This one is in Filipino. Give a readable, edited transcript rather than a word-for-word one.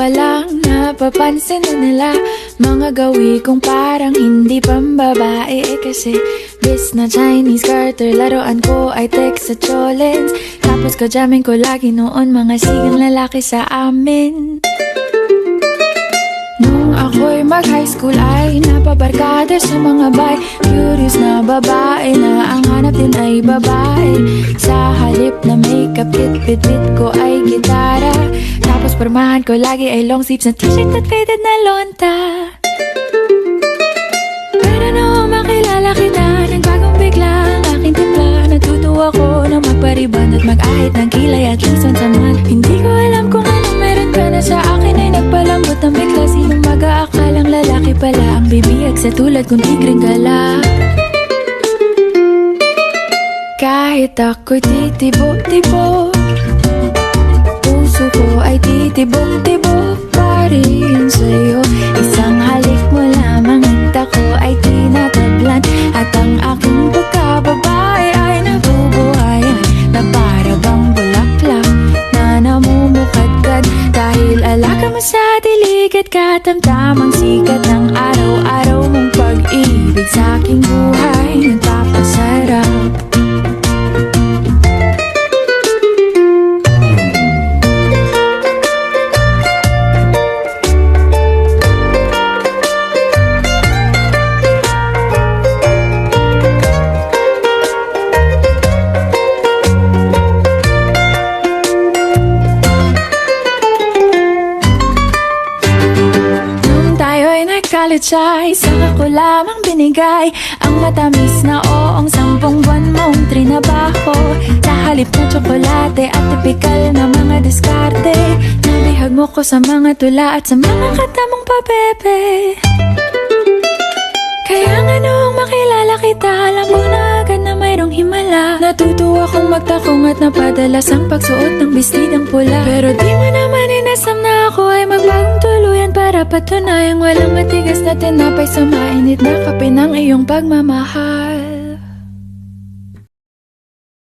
pa lang napapansin na nila mga gawi kong parang hindi pambabae. Kasi bis na Chinese Carter, laruan ko ay text sa cholens. Tapos kajamin ko lagi noon mga sigang lalaki sa amin. Nung ako'y mag-high school ay napabarkada sa mga bay. Curious na babae na ang hanap din ay babae. Sa halip na makeup kit, bit-bit ko ay gitara. Tapos pormahan ko lagi ay long sleeves na t-shirt at faded na lonta. Pero noong makilala kita, nagbagong bigla ang aking timpla. Natutuwa ko na magpariban at mag-ahit ng kilay at least once a month. Hindi ko alam kung anong meron ka na sa akin ay nagpalambot ng bigla. Sinong mag-aakalang lalaki pala ang bibiyag sa tulad kong tigreng gala. Kahit ako'y titibok-tibok, puso ko ay titibok-tibok pa rin sa'yo. Isang halik mo lamang at ako ay tinatablan. At ang aking pagkababae ay nabubuhayan na para bang bulaklak na namumukadkad. Dahil alaga mo sa dilig at katamtamang sikat ng araw-araw mong pag-ibig sa aking buhay nagpapasarap. College ay saka ko lamang binigay ang matamis na oong 10 buwan mong trinabaho. Sa halip na tsokolate at tipikal na mga diskarte, nabihag mo ko sa mga tula at sa mga katamong pabebe. Kaya nga noong makilala kita, alam ko na agad na mayroong himala. Natutuwa kong magtakong at napadalas ang pagsuot ng bestidang pula. Pero di mo naman inasam na ako ay magbagong tuluyan para patunayang walang matigas na tinapay sa mainit na kape ng iyong pagmamahal.